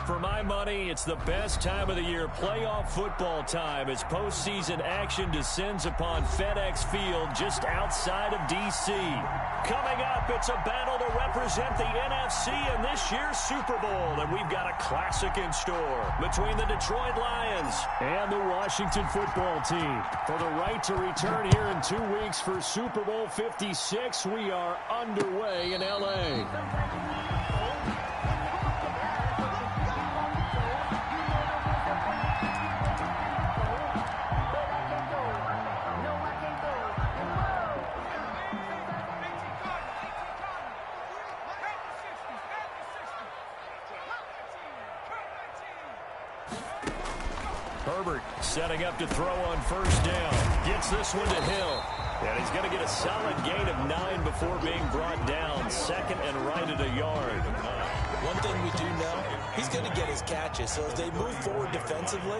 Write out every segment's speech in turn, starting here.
For my money, it's the best time of the year, playoff football time, as postseason action descends upon FedEx Field just outside of D.C. Coming up, it's a battle to represent the NFC in this year's Super Bowl, and we've got a classic in store between the Detroit Lions and the Washington football team. For the right to return here in 2 weeks for Super Bowl 56, we are underway in L.A. Herbert setting up to throw on first down. Gets this one to Hill. And he's going to get a solid gain of 9 before being brought down. Second and right at a yard. One thing we do know, he's going to get his catches. So as they move forward defensively,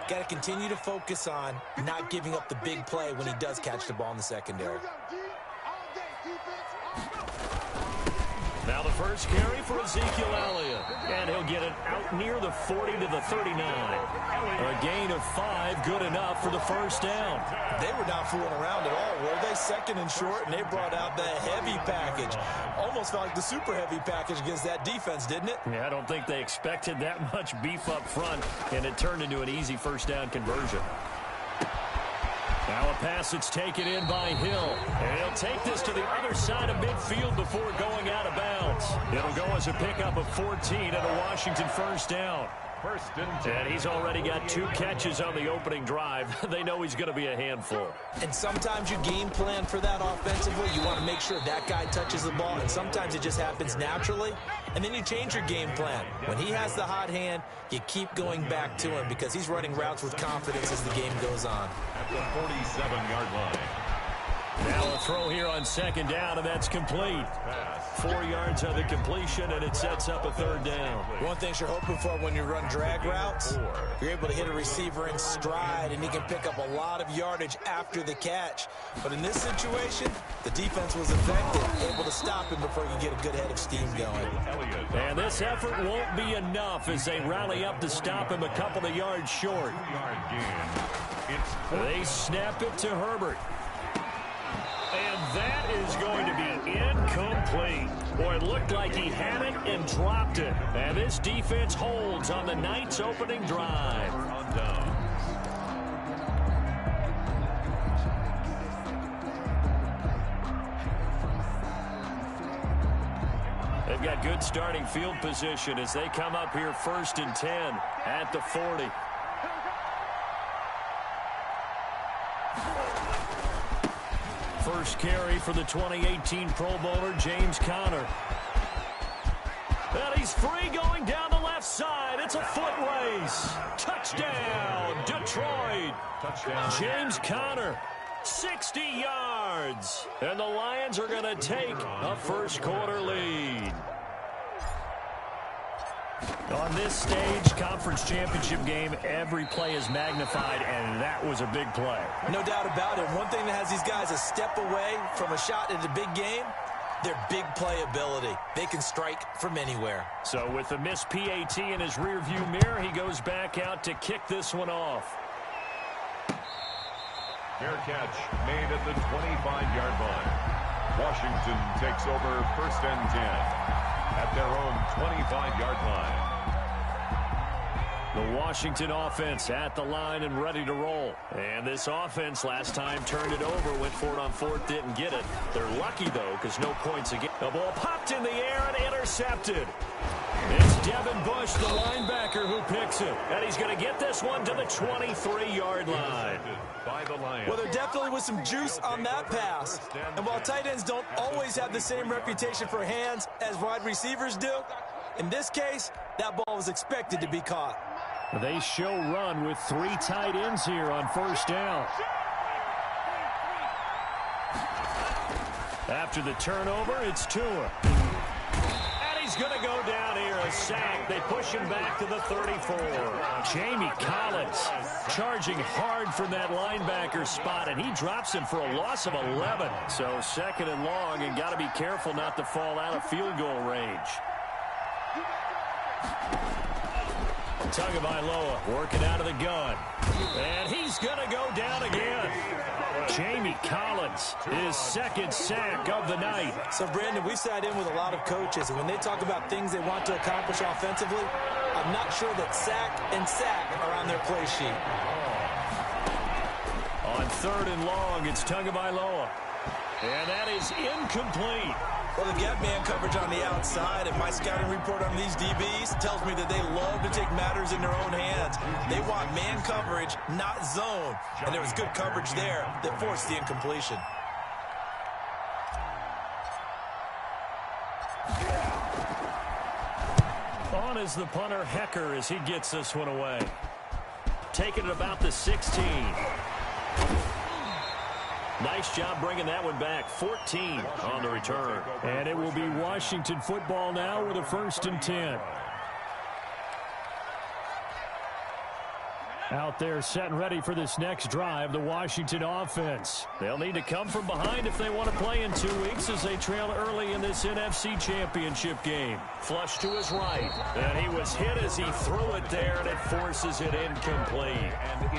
got to continue to focus on not giving up the big play when he does catch the ball in the secondary. Now the first carry for Ezekiel Elliott. And he'll get it out near the 40 to the 39. A gain of 5, good enough for the first down. They were not fooling around at all, were they? Second and short, and they brought out the heavy package. Almost felt like the super heavy package against that defense, didn't it? Yeah, I don't think they expected that much beef up front, and it turned into an easy first down conversion. Now a pass that's taken in by Hill. And he'll take this to the other side of midfield before going out of bounds. It'll go as a pickup of 14 and a Washington first down. And he's already got 2 catches on the opening drive. They know he's going to be a handful. And sometimes you game plan for that offensively. You want to make sure that guy touches the ball, and sometimes it just happens naturally. And then you change your game plan. When he has the hot hand, you keep going back to him because he's running routes with confidence as the game goes on. At the 47-yard line. Now a throw here on second down, and that's complete. 4 yards on the completion, and it sets up a third down. One thing you're hoping for when you run drag routes, you're able to hit a receiver in stride, and he can pick up a lot of yardage after the catch. But in this situation, the defense was effective, able to stop him before he could get a good head of steam going. And this effort won't be enough as they rally up to stop him a couple of yards short. They snap it to Herbert. And that is going to be incomplete. Boy, it looked like he had it and dropped it. And this defense holds on the night's opening drive. They've got good starting field position as they come up here 1st and 10 at the 40. First carry for the 2018 Pro Bowler, James Conner. And he's free going down the left side. It's a foot race. Touchdown, Detroit. Touchdown. James Conner, 60 yards. And the Lions are going to take a first quarter lead. On this stage, conference championship game, every play is magnified, and that was a big play. No doubt about it. One thing that has these guys a step away from a shot at a big game, their big play ability. They can strike from anywhere. So with the missed PAT in his rearview mirror, he goes back out to kick this one off. Fair catch made at the 25-yard line. Washington takes over 1st and 10 at their own 25-yard line. The Washington offense at the line and ready to roll. And this offense last time turned it over, went for it on 4th, didn't get it. They're lucky, though, because no points again. The ball popped in the air and intercepted. It's Devin Bush, the linebacker, who picks it. And he's going to get this one to the 23-yard line. Well, there definitely was some juice on that pass. And while tight ends don't always have the same reputation for hands as wide receivers do, in this case, that ball was expected to be caught. They show run with 3 tight ends here on first down. After the turnover, it's Tua. And he's going to go down here, a sack. They push him back to the 34. Jamie Collins charging hard from that linebacker spot, and he drops him for a loss of 11. So 2nd and long, and got to be careful not to fall out of field goal range. Tagovailoa working out of the gun. And he's going to go down again. Jamie Collins, his second sack of the night. So, Brandon, we sat in with a lot of coaches, and when they talk about things they want to accomplish offensively, I'm not sure that sack and sack are on their play sheet. On 3rd and long, it's Tagovailoa. And that is incomplete. Well, they've got man coverage on the outside, and my scouting report on these DBs tells me that they love to take matters in their own hands. They want man coverage, not zone. And there was good coverage there that forced the incompletion. On is the punter, Hecker, as he gets this one away. Taking it about the 16. Nice job bringing that one back. 14 on the return. And it will be Washington football now with a 1st and 10. Out there set and ready for this next drive, the Washington offense. They'll need to come from behind if they want to play in 2 weeks as they trail early in this NFC Championship game. Flush to his right, and he was hit as he threw it there, and it forces it incomplete.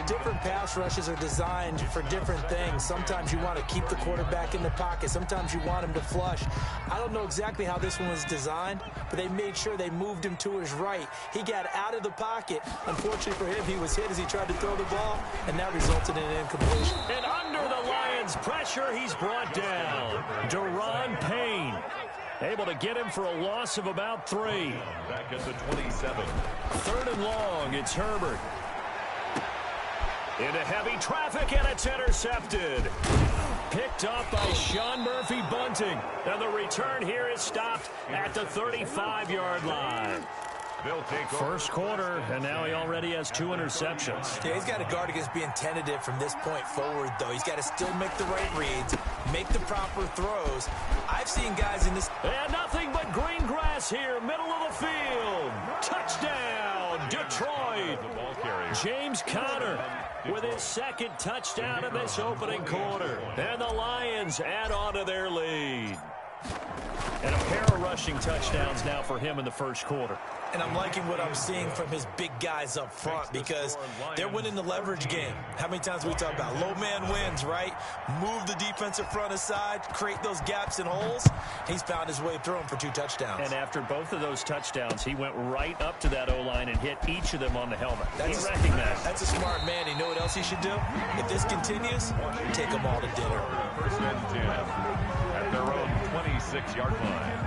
Different pass rushes are designed for different things. Sometimes you want to keep the quarterback in the pocket. Sometimes you want him to flush. I don't know exactly how this one was designed, but they made sure they moved him to his right. He got out of the pocket. Unfortunately for him, he was hit as he tried to throw the ball, and that resulted in an incompletion. And under the Lions' pressure, he's brought down. Daron Payne able to get him for a loss of about 3. Back at the 27. 3rd and long, it's Herbert. Into heavy traffic, and it's intercepted. Picked up by Sean Murphy-Bunting. And the return here is stopped at the 35-yard line. First quarter, and now he already has 2 interceptions. Yeah, he's got to guard against being tentative from this point forward, though. He's got to still make the right reads, make the proper throws. I've seen guys in this... And nothing but green grass here, middle of the field. Touchdown, Detroit. James Conner with his 2nd touchdown in this opening quarter. And the Lions add on to their lead. And a pair of rushing touchdowns now for him in the first quarter. And I'm liking what I'm seeing from his big guys up front because they're winning the leverage game. How many times we talk about low man wins, right? Move the defensive front aside, create those gaps and holes. He's found his way through them for 2 touchdowns. And after both of those touchdowns, he went right up to that O-line and hit each of them on the helmet. He recognized. That's a smart man. You know what else he should do? If this continues, take them all to dinner. 1st and 10 at their own 26-yard line.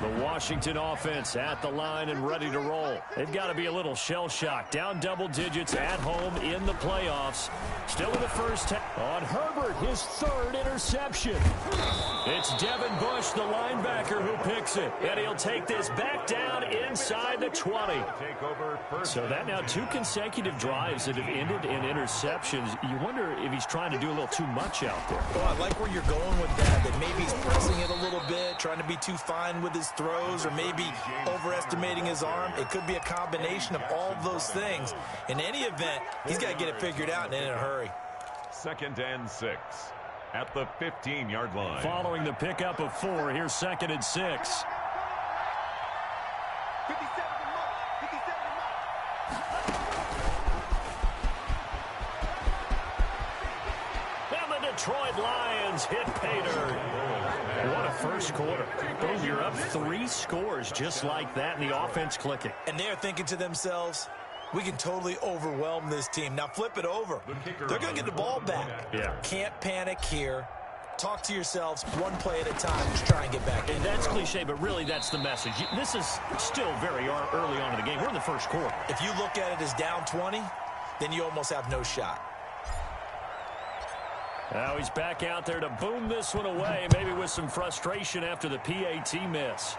The Washington offense at the line and ready to roll. They've got to be a little shell-shocked. Down double digits at home in the playoffs. Still in the first on Herbert, his 3rd interception. It's Devin Bush, the linebacker, who picks it. And he'll take this back down inside the 20. So that now 2 consecutive drives that have ended in interceptions. You wonder if he's trying to do a little too much out there. Well, I like where you're going with that maybe he's pressing it a little bit, trying to be too fine with his throws, or maybe overestimating his arm. It could be a combination of all of those things. In any event, he's got to get it figured out and in a hurry. 2nd and 6 at the 15-yard line. Following the pickup of 4, here's 2nd and 6. Detroit Lions hit pay dirt. What a first quarter. Boom, you're up 3 scores just like that, and the offense clicking. And they're thinking to themselves, we can totally overwhelm this team. Now flip it over. They're going to get the ball back. Yeah. Can't panic here. Talk to yourselves one play at a time. Just try and get back. And that's cliche, but really that's the message. This is still very early on in the game. We're in the first quarter. If you look at it as down 20, then you almost have no shot. Now he's back out there to boom this one away, maybe with some frustration after the PAT miss.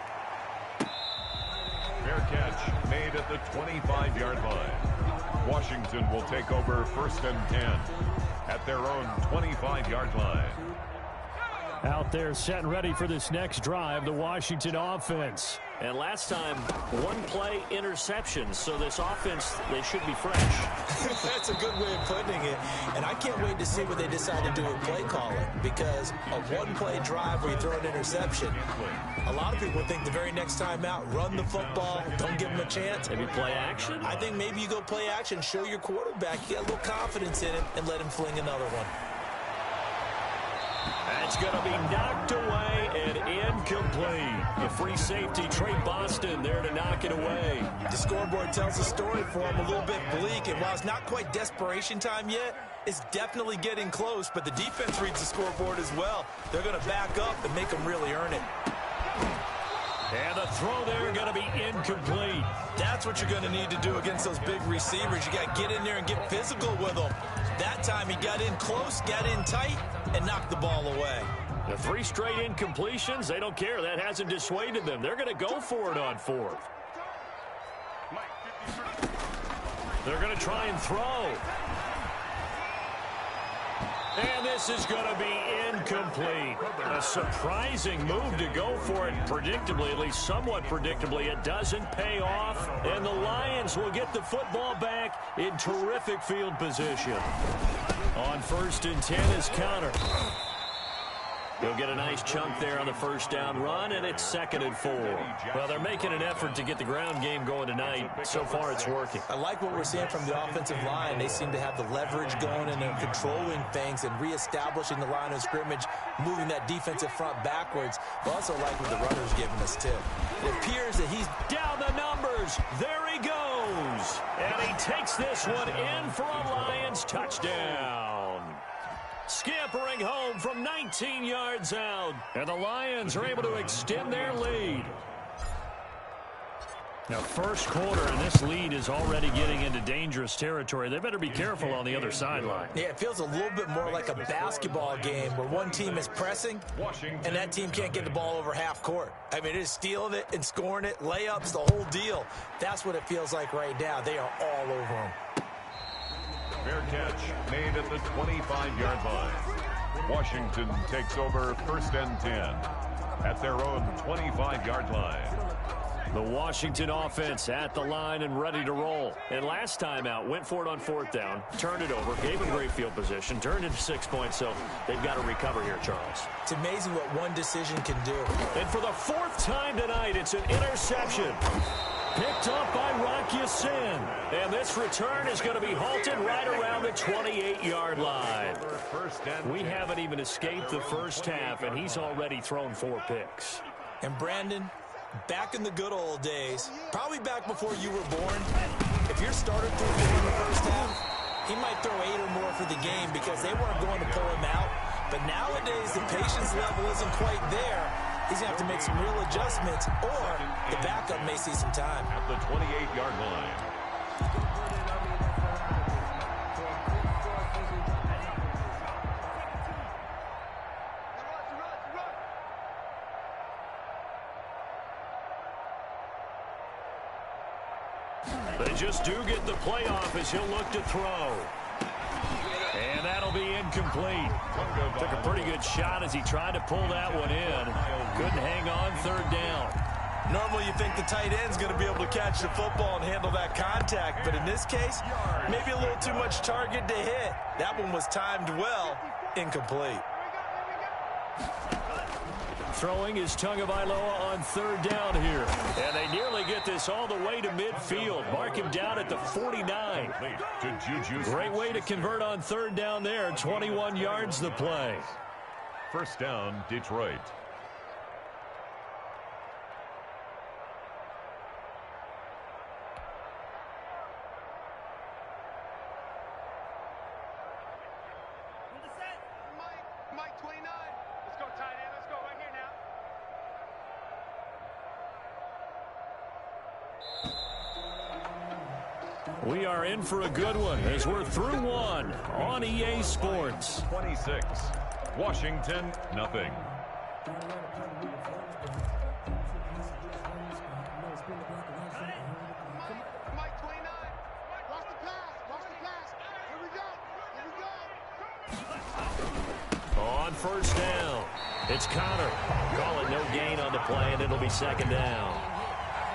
Fair catch made at the 25-yard line. Washington will take over 1st and 10 at their own 25-yard line. Out there set and ready for this next drive, the Washington offense. And last time, one play interception. So this offense, they should be fresh. That's a good way of putting it. And I can't wait to see what they decide to do with play calling. Because a one-play drive where you throw an interception, a lot of people think the very next time out, run the football, don't give them a chance. Maybe play action? I think maybe you go play action, show your quarterback, you got a little confidence in him, and let him fling another one. That's going to be knocked away and incomplete. The free safety, Trey Boston, there to knock it away. The scoreboard tells a story for him, a little bit bleak, and while it's not quite desperation time yet, it's definitely getting close, but the defense reads the scoreboard as well. They're going to back up and make them really earn it. And the throw there going to be incomplete. That's what you're going to need to do against those big receivers. You got to get in there and get physical with them. That time he got in close, got in tight, and knocked the ball away. The 3 straight incompletions, they don't care. That hasn't dissuaded them. They're going to go for it on 4th. They're going to try and throw. And this is going to be incomplete. A surprising move to go for it predictably, at least somewhat predictably. It doesn't pay off, and the Lions will get the football back in terrific field position. On 1st and 10 is counter. He'll get a nice chunk there on the first down run, and it's 2nd and 4. Well, they're making an effort to get the ground game going tonight. So far, it's working. I like what we're seeing from the offensive line. They seem to have the leverage going, and they're controlling things and reestablishing the line of scrimmage, moving that defensive front backwards. I also like what the runner's giving us, too. It appears that he's down the numbers. There he goes. And he takes this one in for a Lions touchdown. Scampering home from 19 yards out. And the Lions are able to extend their lead. Now, first quarter, and this lead is already getting into dangerous territory. They better be careful on the other sideline. Yeah, it feels a little bit more like a basketball game where one team is pressing and that team can't get the ball over half court. I mean, it is stealing it and scoring it, layups, the whole deal. That's what it feels like right now. They are all over them. Fair catch made at the 25-yard line. Washington takes over 1st and 10 at their own 25-yard line. The Washington offense at the line and ready to roll. And last time out, went for it on 4th down, turned it over, gave them great field position, turned into 6 points, so they've got to recover here, Charles. It's amazing what one decision can do. And for the 4th time tonight, it's an interception. Picked up by Rock Ya-Sin. And this return is going to be halted right around the 28-yard line. We haven't even escaped the first half, and he's already thrown 4 picks. And Brandon, back in the good old days, probably back before you were born, if your starter threw 4 in the first half, he might throw 8 or more for the game because they weren't going to pull him out. But nowadays, the patience level isn't quite there. He's going to have to make some real adjustments, or the backup may see some time. At the 28-yard line. They just do get the playoff as he'll look to throw. And that'll be incomplete. Took a pretty good shot as he tried to pull that one in. Couldn't hang on 3rd down. Normally you think the tight end's going to be able to catch the football and handle that contact, but in this case, maybe a little too much target to hit. That one was timed well, incomplete. Throwing is Tagovailoa on 3rd down here. And they nearly get this all the way to midfield. Mark him down at the 49. Great way to convert on 3rd down there. 21 yards the play. 1st down, Detroit. Mike 29. Let's go tight end. Let's go right here now. We are in for a good one as we're through one on EA Sports. 26. Washington, nothing. Mike 29. Watch the pass. Watch the pass. Here we go. Here we go. On 1st down. It's Connor. Call it no gain on the play, and it'll be second down.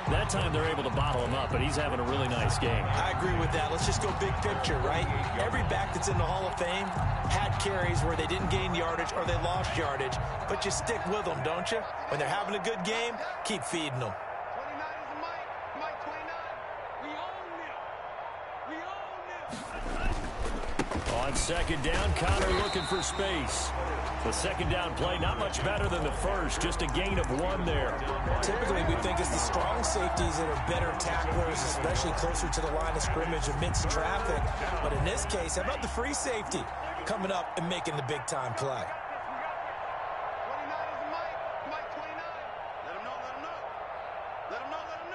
That time they're able to bottle him up, but he's having a really nice game. I agree with that. Let's just go big picture, right? Every back that's in the Hall of Fame had carries where they didn't gain yardage or they lost yardage, but you stick with them, don't you? When they're having a good game, keep feeding them. 29 is the Mike. Mike 29. We own them. We own them. On second down, Connor looking for space. The second down play, not much better than the first, just a gain of 1 there. Typically, we think it's the strong safeties that are better tacklers, especially closer to the line of scrimmage amidst traffic. But in this case, how about the free safety coming up and making the big-time play? 29 is the Mike. Mike 29. Let him know, let him know. Let him know, let him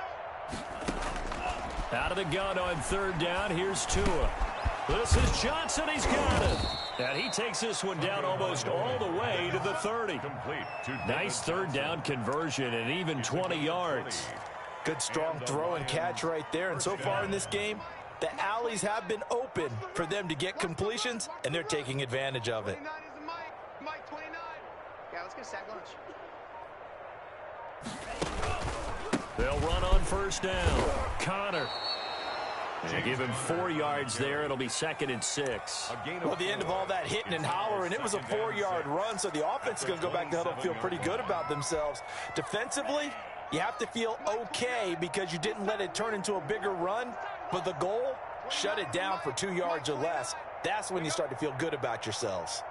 know. Out of the gun on third down, here's Tua. This is Johnson, he's got it. And he takes this one down almost all the way to the 30. Nice third down conversion and even 20 yards. Good strong throw and catch right there. And so far in this game, the alleys have been open for them to get completions, and they're taking advantage of it. 29 is the Mike. Mike 29. Yeah, let's get a sack lunch. They'll run on first down. Connor. They give him 4 yards there. It'll be second and 6. Well, the end of all that hitting and hollering, it was a 4-yard run, so the offense is going to go back to huddle and feel pretty good about themselves. Defensively, you have to feel okay because you didn't let it turn into a bigger run, but the goal, shut it down for 2 yards or less. That's when you start to feel good about yourselves.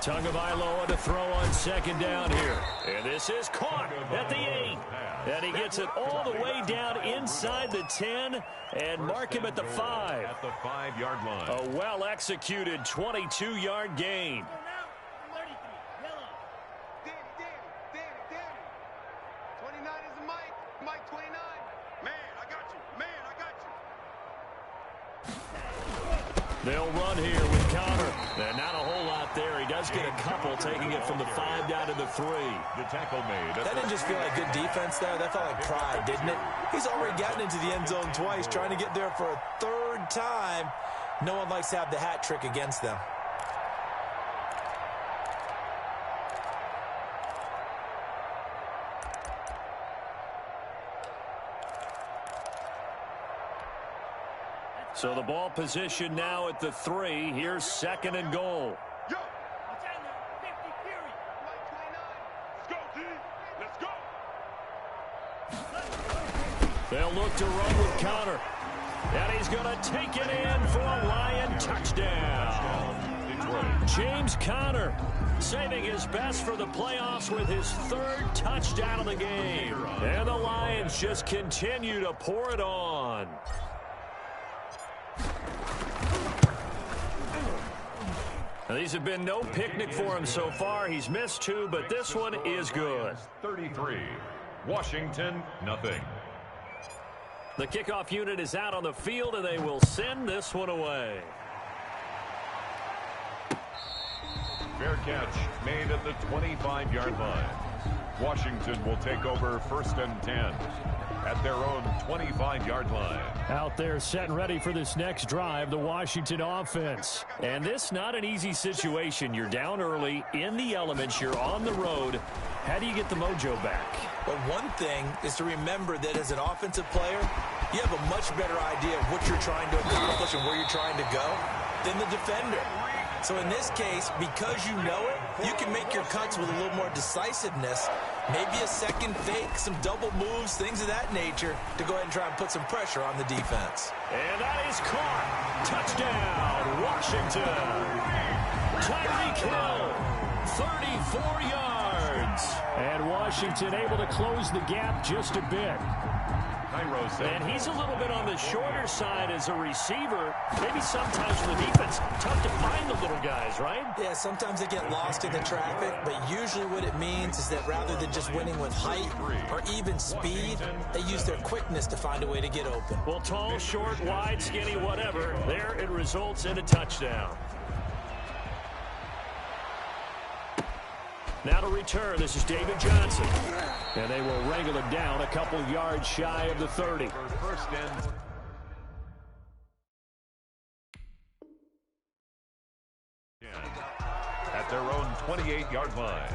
Tagovailoa to throw on second down here. And this is caught at the 8. And he gets it all the way down inside the 10 and mark him at the 5. At the 5-yard line. A well-executed 22-yard gain. Danny. 29 is the Mike. Mike 29. Man, I got you. Man, I got you. They'll run here with Connor. And not a whole lot there. He does get a couple, taking it from the 5 down to the 3. The tackle made. That didn't just feel like good defense there. That felt like pride, didn't it? He's already gotten into the end zone twice, trying to get there for a 3rd time. No one likes to have the hat trick against them. So the ball position now at the 3. Here's second and goal. Yo. Mike 29. Let's go, D. Let's go. They'll look to run with Connor. And he's going to take it in for a Lion touchdown. James Conner saving his best for the playoffs with his 3rd touchdown of the game. And the Lions just continue to pour it on. Now, these have been no picnic for him so far. He's missed 2, but this one is good. 33. Washington, nothing. The kickoff unit is out on the field, and they will send this one away. Fair catch made at the 25-yard line. Washington will take over 1st and 10 at their own 25-yard line. Out there set and ready for this next drive, the Washington offense. And this not an easy situation. You're down early, in the elements, you're on the road. How do you get the mojo back? Well, one thing is to remember that as an offensive player, you have a much better idea of what you're trying to accomplish and where you're trying to go than the defender. So in this case, because you know it, you can make your cuts with a little more decisiveness, maybe a second fake, some double moves, things of that nature, to go ahead and try and put some pressure on the defense. And that is caught. Touchdown, Washington. Tyreek Hill, 34 yards. And Washington able to close the gap just a bit. And he's a little bit on the shorter side as a receiver. Maybe sometimes for the defense, tough to find the little guys, right? Yeah, sometimes they get lost in the traffic, but usually what it means is that rather than just winning with height or even speed, they use their quickness to find a way to get open. Well, tall, short, wide, skinny, whatever, there it results in a touchdown. Now to return, this is David Johnson. And they will wrangle him down a couple yards shy of the 30. First and at their own 28-yard line.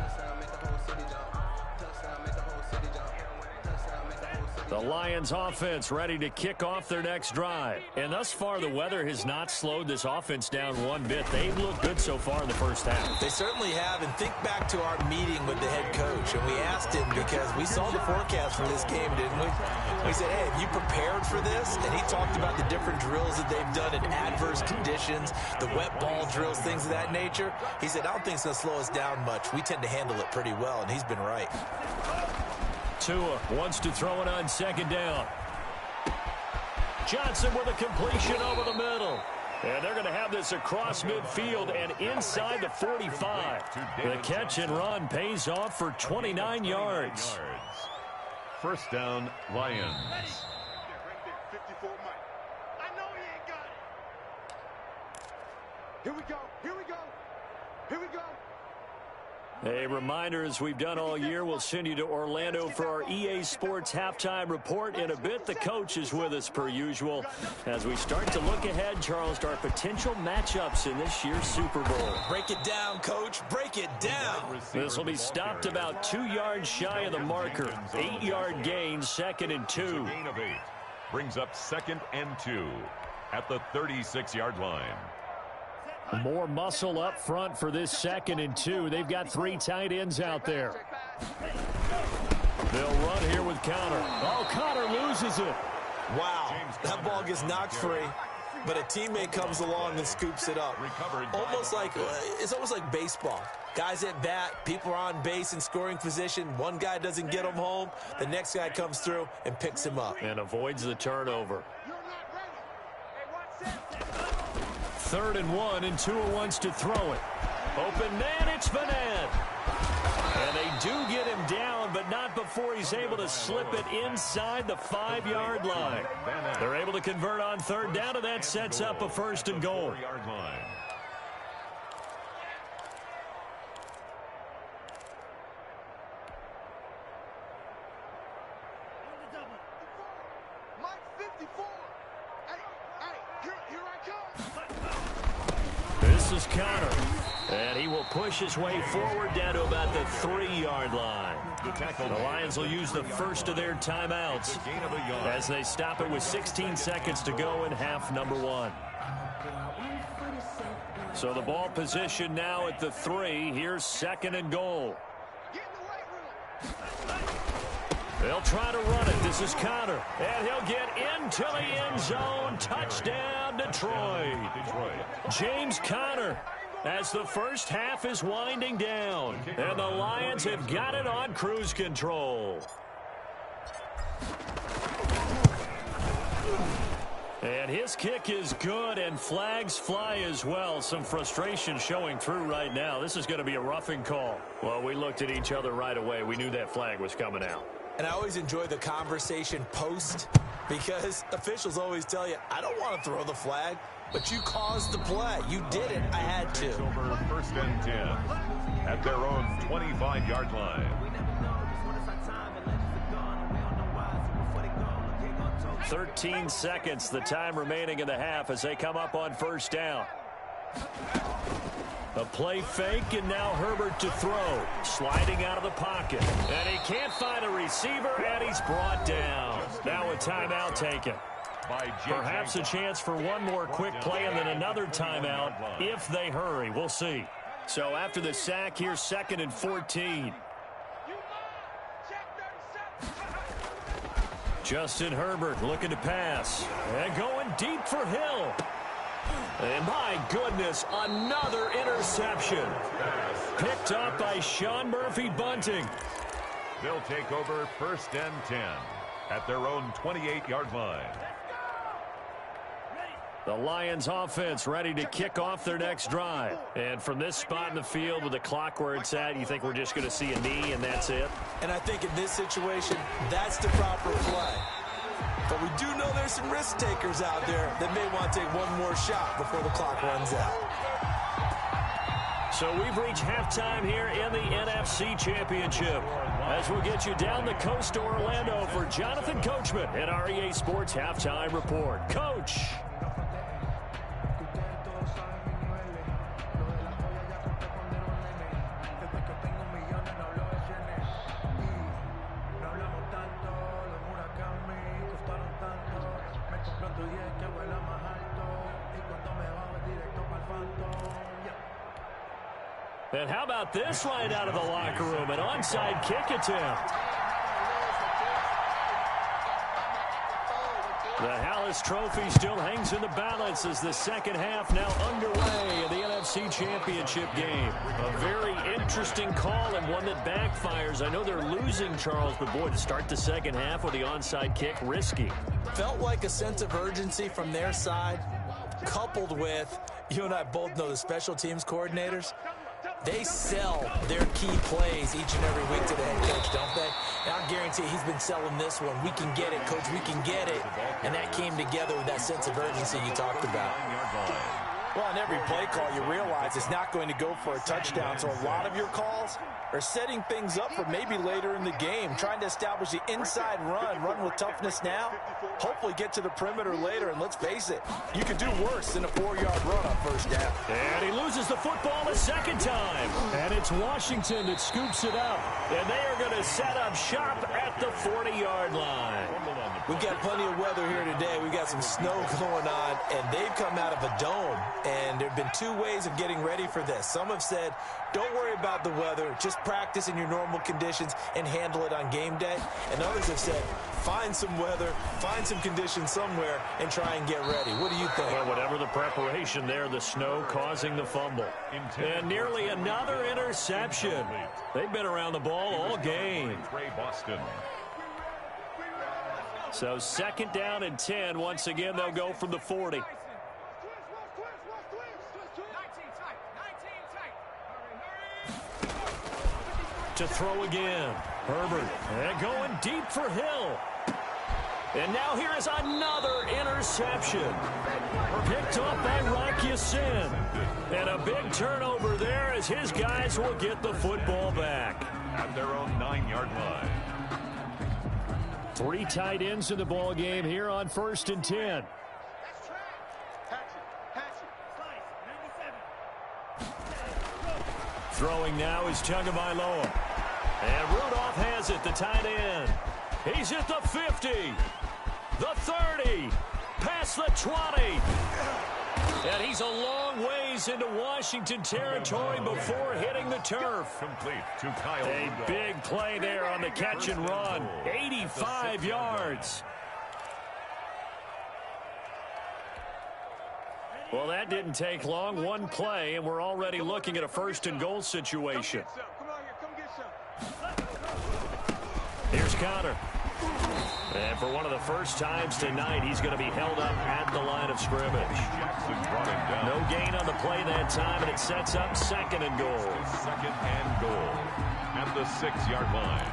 The Lions offense ready to kick off their next drive. And thus far, the weather has not slowed this offense down one bit. They've looked good so far in the first half. They certainly have. And think back to our meeting with the head coach. And we asked him, because we saw the forecast for this game, didn't we? We said, hey, have you prepared for this? And he talked about the different drills that they've done in adverse conditions, the wet ball drills, things of that nature. He said, I don't think it's going to slow us down much. We tend to handle it pretty well, and he's been right. Tua wants to throw it on second down. Johnson with a completion over the middle. And they're going to have this across midfield and inside the 45. The catch and run pays off for 29 yards. First down, Lions. Right there, 54 Mike. I know he ain't got it. Here we go. Here we go. Here we go. A reminder, as we've done all year, we'll send you to Orlando for our EA Sports halftime report. In a bit, the coach is with us per usual. As we start to look ahead, Charles, to our potential matchups in this year's Super Bowl. Break it down, Coach. Break it down. This will be stopped about 2 yards shy of the marker. 8-yard gain, 2nd and 2. Gain of 8 brings up 2nd and 2 at the 36-yard line. More muscle up front for this 2nd and 2. They've got 3 tight ends out there. They'll run here with Connor. Oh, Connor loses it. Wow, that ball gets knocked free, but a teammate comes along and scoops it up. Almost like, it's almost like baseball. Guys at bat, people are on base in scoring position. One guy doesn't get him home. The next guy comes through and picks him up. And avoids the turnover. 3rd and 1, and Tua wants to throw it. Open man, it's Vanette. And they do get him down, but not before he's able to slip it inside the 5-yard line. They're able to convert on 3rd down, and that sets up a 1st and goal. Mike 54. Hey, here I come. This is Connor, and he will push his way forward down to about the 3-yard line. The Lions will use the first of their timeouts as they stop it with 16 seconds to go in half number 1. So the ball position now at the 3. Here's 2nd and goal. They'll try to run it. This is Connor, and he'll get into the end zone. Touchdown, Detroit. James Conner, as the first half is winding down, and the Lions have got it on cruise control. And his kick is good, and flags fly as well. Some frustration showing through right now. This is going to be a roughing call. Well, we looked at each other right away. We knew that flag was coming out. And I always enjoy the conversation post, because officials always tell you, I don't want to throw the flag, but you caused the play. You did it. I had to. Over 1st and 10 at their own 25-yard line. 13 seconds, the time remaining in the half as they come up on 1st down. A play fake, and now Herbert to throw. Sliding out of the pocket. And he can't find a receiver, and he's brought down. Now a timeout taken. Perhaps a chance for one more quick play and then another timeout if they hurry. We'll see. So after the sack, here's 2nd and 14. Justin Herbert looking to pass. And going deep for Hill. And my goodness, another interception. Picked up by Sean Murphy-Bunting. They'll take over 1st and 10 at their own 28-yard line. The Lions offense ready to kick off their next drive. And from this spot in the field with the clock where it's at, you think we're just going to see a knee and that's it? And I think in this situation, that's the proper play. But we do know there's some risk takers out there that may want to take one more shot before the clock runs out. So we've reached halftime here in the NFC Championship. As we'll get you down the coast to Orlando for Jonathan Coachman at our EA Sports Halftime Report. Coach. And how about this right out of the locker room? An onside kick attempt. The Hallis Trophy still hangs in the balance as the second half now underway in the NFC Championship game. A very interesting call and one that backfires. I know they're losing, Charles, but boy, to start the second half with the onside kick, risky. Felt like a sense of urgency from their side, coupled with, you and I both know the special teams coordinators, they sell their key plays each and every week to the head coach, don't they? And I guarantee he's been selling this one. We can get it, coach. We can get it. And that came together with that sense of urgency you talked about. Well, on every play call, you realize it's not going to go for a touchdown. So a lot of your calls are setting things up for maybe later in the game, trying to establish the inside run with toughness now, hopefully get to the perimeter later. And let's face it, you could do worse than a 4-yard run on first down. And he loses the football a second time. And it's Washington that scoops it up. And they are going to set up shop at the 40-yard line. We've got plenty of weather here today. We've got some snow going on, and they've come out of a dome. And there have been two ways of getting ready for this. Some have said, don't worry about the weather. Just practice in your normal conditions and handle it on game day. And others have said, find some weather, find some conditions somewhere, and try and get ready. What do you think? Well, whatever the preparation there, the snow causing the fumble. And nearly another interception. They've been around the ball all game. So second down and 10. Once again, they'll go from the 40. To throw again. Herbert. And going deep for Hill. And now here is another interception. Picked up by Rock Ya-Sin. And a big turnover there as his guys will get the football back. At their own 9-yard line. 3 tight ends in the ball game here on 1st and 10. Throwing now is Tagovailoa. And Rudolph has it, the tight end. He's at the 50, the 30, past the 20. And he's a long ways into Washington territory before hitting the turf. Complete to Caio. A big play there on the catch and run. 85 yards. Well, that didn't take long. One play, and we're already looking at a 1st and goal situation. Here's Connor. And for one of the first times tonight, he's going to be held up at the line of scrimmage. No gain on the play that time, and it sets up 2nd and goal. 2nd and goal at the 6-yard line.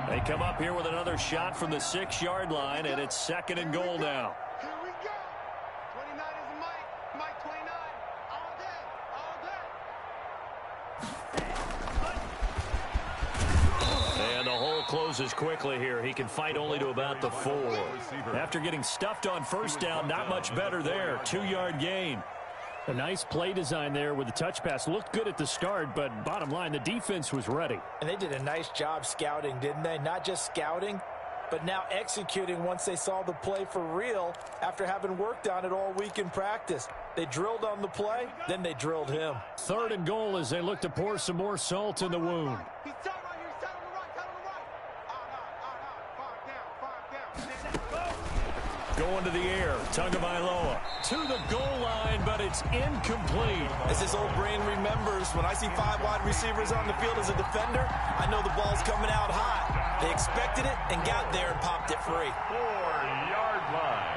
They come up here with another shot from the 6-yard line, and it's 2nd and goal now. Here we go. 29 is Mike 29. All day. And the hole closes quickly here. He can fight only to about the 4. After getting stuffed on 1st down, not much better there. 2-yard gain. A nice play design there with the touch pass. Looked good at the start, but bottom line, the defense was ready. And they did a nice job scouting, didn't they? Not just scouting, but now executing once they saw the play for real after having worked on it all week in practice. They drilled on the play, then they drilled him. 3rd and goal as they look to pour some more salt in the wound. He's tight right here. He's tight on the right. Tight on the right. 5 down. Going to the air. Tagovailoa to the goal line, but it's incomplete. As his old brain remembers, when I see 5 wide receivers on the field as a defender, I know the ball's coming out hot. They expected it and got there and popped it free. 4-yard line.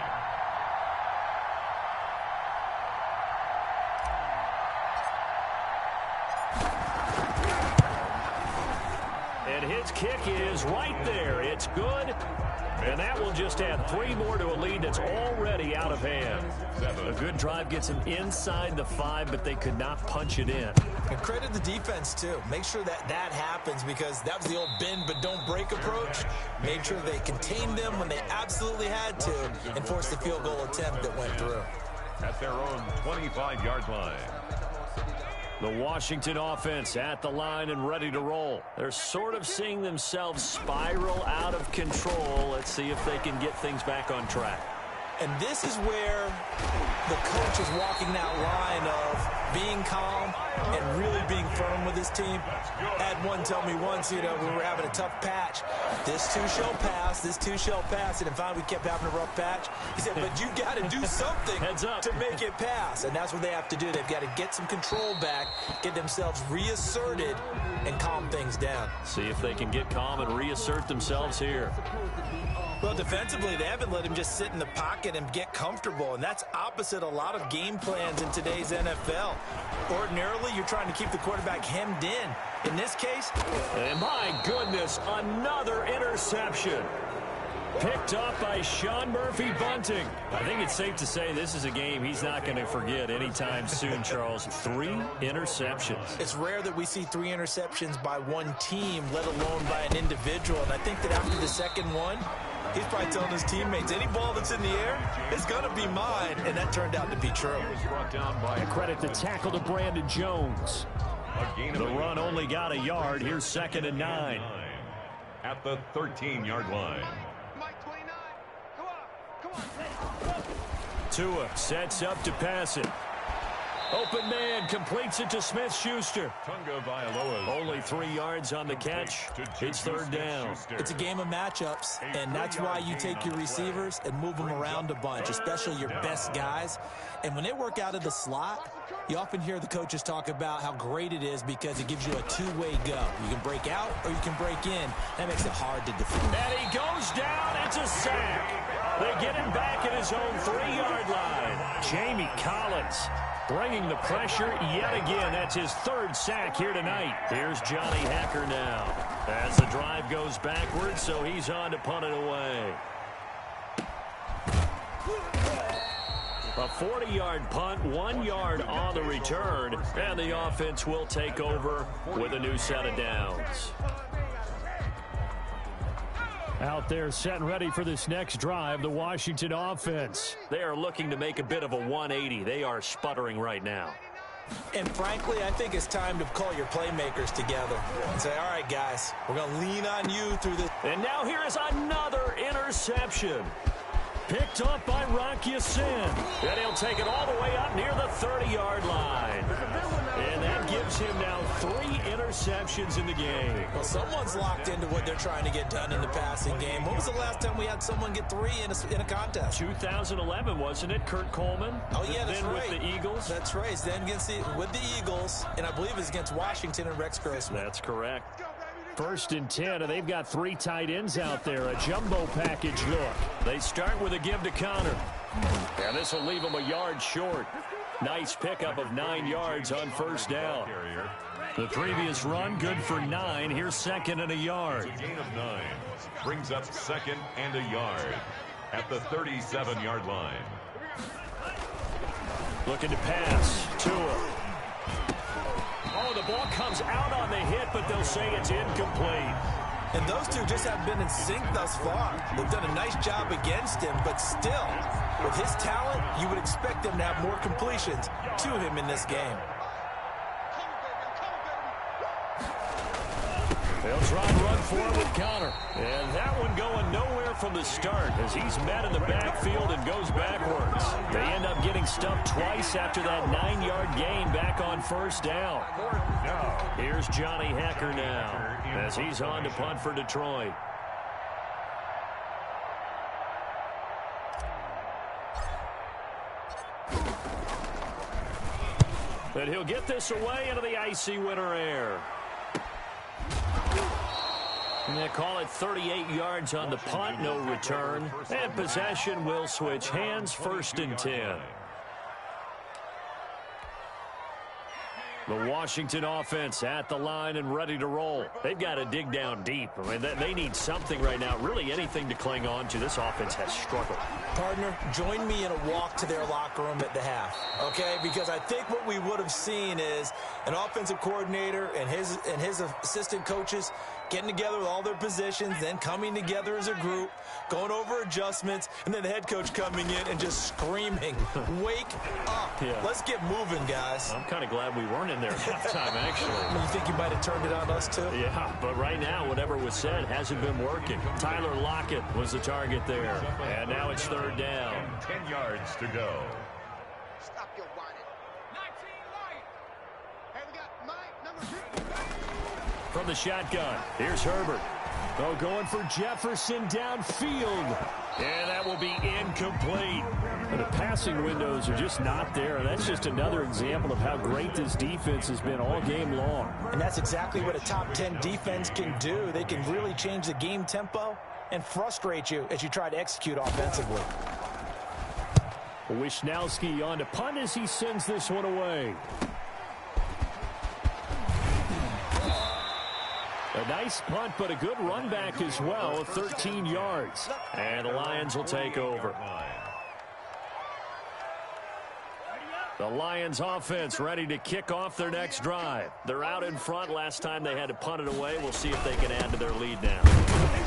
And his kick is right there. It's good. And that will just add 3 more to a lead that's already out of hand. A good drive gets him inside the 5, but they could not punch it in. And credit the defense, too. Make sure that happens because that was the old bend but don't break approach. Made sure they contained them when they absolutely had to and forced the field goal attempt that went through. At their own 25-yard line. The Washington offense at the line and ready to roll. They're sort of seeing themselves spiral out of control. Let's see if they can get things back on track. And this is where the coach is walking that line of being calm and really being firm with his team. Had one tell me once, you know, we were having a tough patch. This too shall pass. This too shall pass. And finally we kept having a rough patch. He said, but you got to do something to make it pass. And that's what they have to do. They've got to get some control back, get themselves reasserted, and calm things down. See if they can get calm and reassert themselves here. Well, defensively, they haven't let him just sit in the pocket and get comfortable, and that's opposite a lot of game plans in today's NFL. Ordinarily, you're trying to keep the quarterback hemmed in. In this case... And my goodness, another interception. Picked up by Sean Murphy-Bunting. I think it's safe to say this is a game he's not going to forget anytime soon, Charles. 3 interceptions. It's rare that we see 3 interceptions by one team, let alone by an individual. And I think that after the second one, he's probably telling his teammates, any ball that's in the air, it's going to be mine. And that turned out to be true. And credit the tackle to Brandon Jones. The run only got a yard. Here's 2nd and 9. At the 13-yard line. Tua sets up to pass it. Open man completes it to Smith-Schuster. Only 3 yards on the catch. It's 3rd down. It's a game of matchups, and that's why you take your receivers and move them around a bunch, especially your best guys. And when they work out of the slot, you often hear the coaches talk about how great it is because it gives you a two-way go. You can break out or you can break in. That makes it hard to defend. And he goes down. It's a sack. They get him back at his own 3-yard line. Jamie Collins bringing the pressure yet again. That's his 3rd sack here tonight. Here's Johnny Hacker now as the drive goes backwards, so he's on to punt it away. A 40-yard punt, 1 yard on the return, and the offense will take over with a new set of downs. Out there set and ready for this next drive, the Washington offense. They are looking to make a bit of a 180. They are sputtering right now. And frankly, I think it's time to call your playmakers together and say, all right, guys, we're going to lean on you through this. And now here is another interception. Picked up by Rocky Sin. And he'll take it all the way up near the 30-yard line. And that gives him now 3 interceptions in the game. Well, someone's locked into what they're trying to get done in the passing game. When was the last time we had someone get 3 in a contest? 2011, wasn't it? Kurt Coleman? Oh, yeah, that's right. With the Eagles? That's right. Then with the Eagles, and I believe it's against Washington and Rex Grossman. That's correct. 1st and 10, and they've got 3 tight ends out there. A jumbo package look. They start with a give to Connor. And this will leave them a yard short. Nice pickup of 9 yards on 1st down. The previous run, good for 9. Here's 2nd and a yard. It's a gain of 9. Brings up 2nd and a yard at the 37-yard line. Looking to pass. Tua. Oh, the ball comes out on the hit, but they'll say it's incomplete. And those two just have been in sync thus far. They've done a nice job against him, but still, with his talent, you would expect them to have more completions to him in this game. They'll try and run for it with Connor. And that one going nowhere from the start as he's met in the backfield and goes backwards. They end up getting stuffed twice after that 9-yard gain back on 1st down. Here's Johnny Hacker now as he's on to punt for Detroit. But he'll get this away into the icy winter air. And they call it 38 yards on the punt, no return. And possession will switch hands, 1st and 10. The Washington offense at the line and ready to roll. They've got to dig down deep. I mean, they need something right now, really anything to cling on to. This offense has struggled. Partner, join me in a walk to their locker room at the half, okay? Because I think what we would have seen is an offensive coordinator and his assistant coaches getting together with all their positions, then coming together as a group, going over adjustments, and then the head coach coming in and just screaming, wake up. Yeah. Let's get moving, guys. I'm kind of glad we weren't in there at halftime, actually. You think you might have turned it on us, too? Yeah, but right now, whatever was said hasn't been working. Tyler Lockett was the target there. And now it's third down. 10 yards to go. Stop your whining. 19 Light. Hey, we got Mike, number 50. From the shotgun, here's Herbert. Oh, going for Jefferson downfield. And that will be incomplete. The passing windows are just not there. That's just another example of how great this defense has been all game long. And that's exactly what a top 10 defense can do. They can really change the game tempo and frustrate you as you try to execute offensively. Wishnowski on to punt as he sends this one away. A nice punt, but a good run back as well of 13 yards. And the Lions will take over. The Lions offense ready to kick off their next drive. They're out in front. Last time they had to punt it away. We'll see if they can add to their lead now.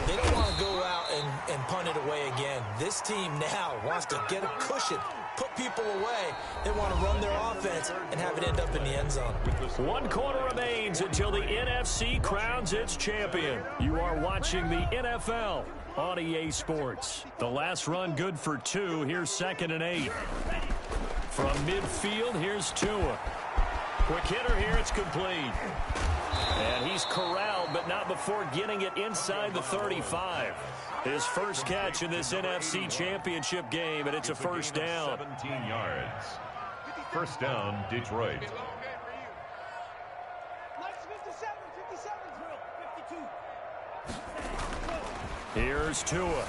They don't want to go out and punt it away again. This team now wants to get a cushion, put people away. They want to run their offense and have it end up in the end zone. 1 quarter remains until the NFC crowns its champion. You are watching the NFL on EA Sports. The last run good for 2. Here's 2nd and 8. From midfield, here's Tua. Quick hitter here, it's complete. And he's corralled, but not before getting it inside the 35. His first catch in this NFC Championship game, and it's a first down. 17 yards. First down, Detroit. Here's Tua.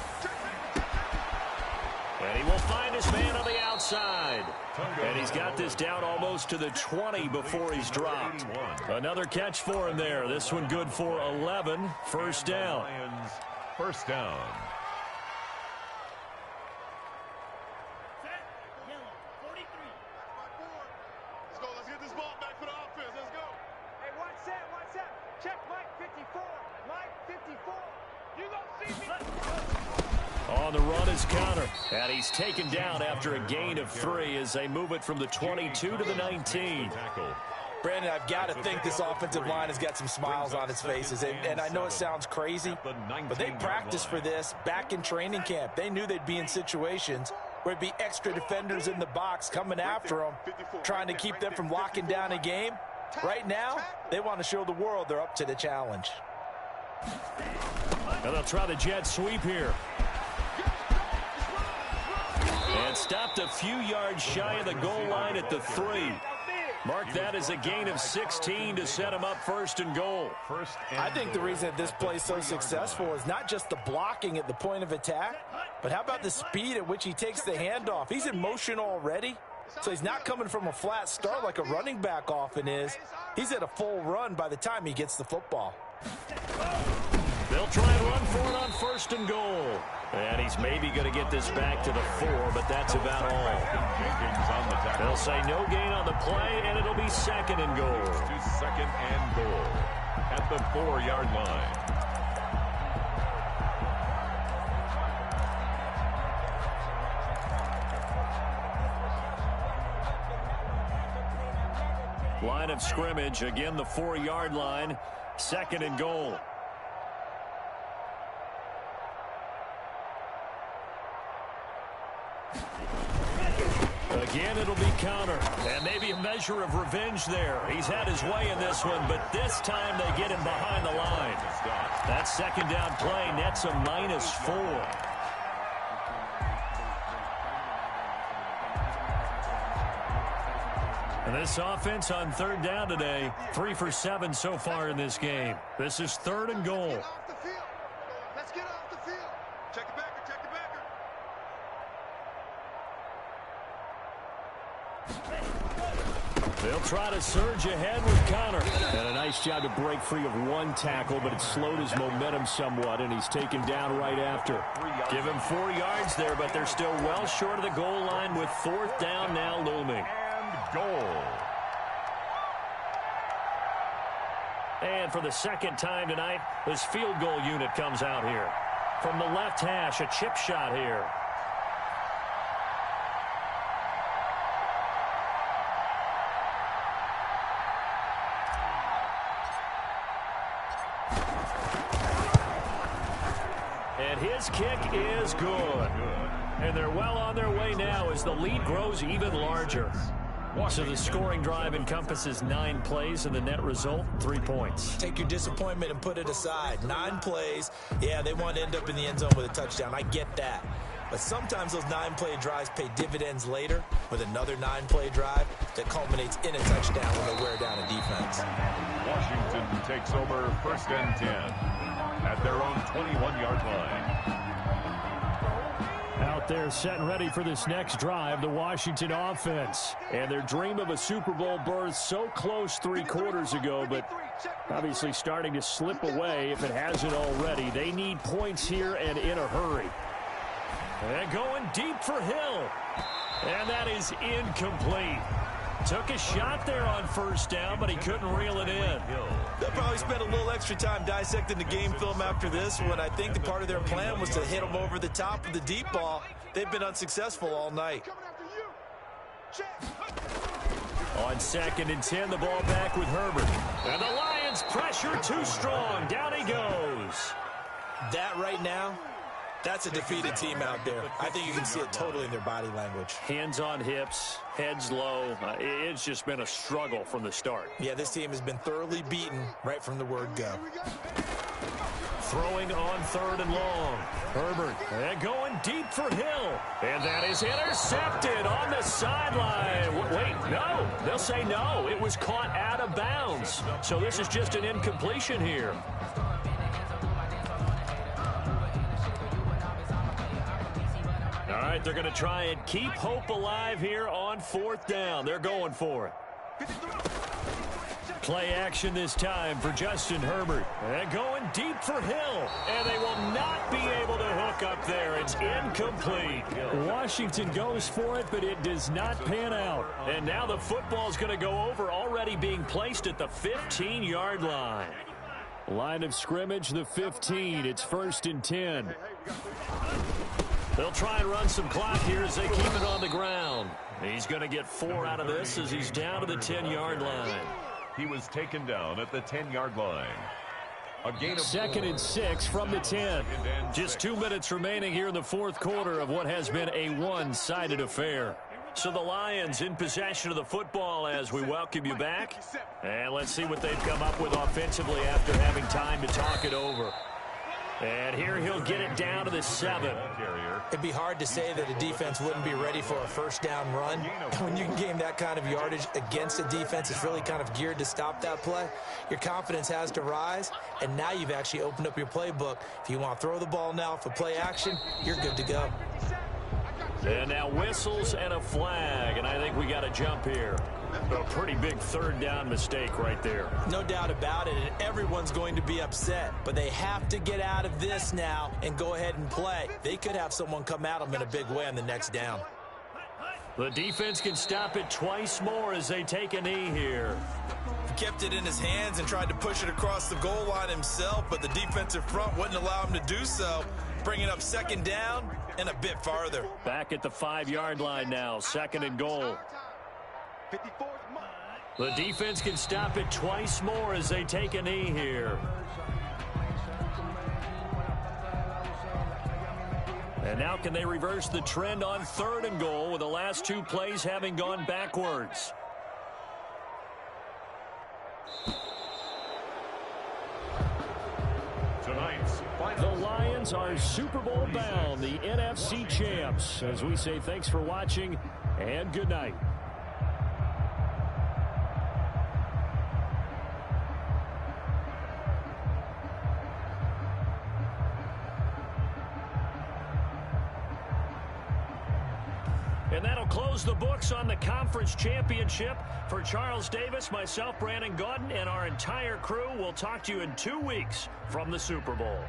And he will find his man on the outside. And he's got this down almost to the 20 before he's dropped. Another catch for him there. This one good for 11. First down. Lions, first down. Let's go. Let's get this ball back for the offense. Let's go. Hey, watch that. Check Mike 54. Mike 54. You gonna see me? On the run is Connor. And he's taken down after a gain of 3 as they move it from the 22 to the 19. Brandon, I've got to think this offensive line has got some smiles on its faces. And I know it sounds crazy, but they practiced for this back in training camp. They knew they'd be in situations where it'd be extra defenders in the box coming after them, trying to keep them from locking down a game. Right now, they want to show the world they're up to the challenge. And they'll try the jet sweep here. And stopped a few yards shy of the goal line at the 3. Mark that as a gain of 16 to set him up first and goal. I think the reason that this play is so successful is not just the blocking at the point of attack, but how about the speed at which he takes the handoff? He's in motion already, so he's not coming from a flat start like a running back often is. He's at a full run by the time he gets the football. They'll try and run for it on first and goal. And he's maybe going to get this back to the 4, but that's about all. They'll say no gain on the play, and it'll be 2nd and goal. To 2nd and goal at the 4-yard line. Line of scrimmage, again the 4-yard line, 2nd and goal. Again, it'll be counter, and maybe a measure of revenge there. He's had his way in this one, but this time they get him behind the line. That 2nd down play nets a -4. And this offense on 3rd down today, 3 for 7 so far in this game. This is 3rd and goal. Let's get off the field. Check it back. They'll try to surge ahead with Connor. And a nice job to break free of 1 tackle, but it slowed his momentum somewhat, and he's taken down right after. Give him 4 yards there, but they're still well short of the goal line with 4th down now looming. And goal. And for the 2nd time tonight, this field goal unit comes out here. From the left hash, a chip shot here. And his kick is good. And they're well on their way now as the lead grows even larger. So the scoring drive encompasses 9 plays, and the net result, 3 points. Take your disappointment and put it aside. 9 plays. Yeah, they want to end up in the end zone with a touchdown. I get that. But sometimes those 9-play drives pay dividends later with another 9-play drive that culminates in a touchdown when they wear down a defense. Washington takes over 1st and 10 at their own 21-yard line. Out there set and ready for this next drive, the Washington offense. And their dream of a Super Bowl berth so close 3 quarters ago, but obviously starting to slip away if it hasn't already. They need points here and in a hurry. And going deep for Hill. And that is incomplete. Took a shot there on 1st down, but he couldn't reel it in. They'll probably spend a little extra time dissecting the game film after this one. I think the part of their plan was to hit them over the top of the deep ball. They've been unsuccessful all night. On 2nd and 10, the ball back with Herbert. And the Lions pressure too strong. Down he goes. That right now, that's a defeated team out there. I think you can see it totally in their body language. Hands on hips, heads low. It's just been a struggle from the start. Yeah, this team has been thoroughly beaten right from the word go. Throwing on 3rd and long. Herbert and going deep for Hill. And that is intercepted on the sideline. Wait, no. They'll say no. It was caught out of bounds. So this is just an incompletion here. All right, they're going to try and keep hope alive here on 4th down. They're going for it. Play action this time for Justin Herbert. And going deep for Hill. And they will not be able to hook up there. It's incomplete. Washington goes for it, but it does not pan out. And now the football's going to go over, already being placed at the 15-yard line. Line of scrimmage, the 15. It's 1st and 10. They'll try and run some clock here as they keep it on the ground. He's going to get 4 out of this as he's down to the 10-yard line. He was taken down at the 10-yard line. A gain of 2nd and 6 from the 10. Just 2 minutes remaining here in the 4th quarter of what has been a one-sided affair. So the Lions in possession of the football as we welcome you back. And let's see what they've come up with offensively after having time to talk it over. And here he'll get it down to the 7. It'd be hard to say that a defense wouldn't be ready for a 1st down run. When you can gain that kind of yardage against a defense that's really kind of geared to stop that play, your confidence has to rise, and now you've actually opened up your playbook. If you want to throw the ball now for play action, you're good to go. And now whistles and a flag, and I think we got a jump here. A pretty big 3rd down mistake right there. No doubt about it, and everyone's going to be upset. But they have to get out of this now and go ahead and play. They could have someone come at them in a big way on the next down. The defense can stop it twice more as they take a knee here. He kept it in his hands and tried to push it across the goal line himself, but the defensive front wouldn't allow him to do so, bringing up 2nd down and a bit farther. Back at the 5-yard line now, 2nd and goal. The defense can stop it twice more as they take a knee here. And now can they reverse the trend on 3rd and goal with the last 2 plays having gone backwards? The Lions are Super Bowl bound, the NFC champs. As we say, thanks for watching and good night. And that'll close the books on the conference championship. For Charles Davis, myself, Brandon Gaudin, and our entire crew, we'll talk to you in 2 weeks from the Super Bowl.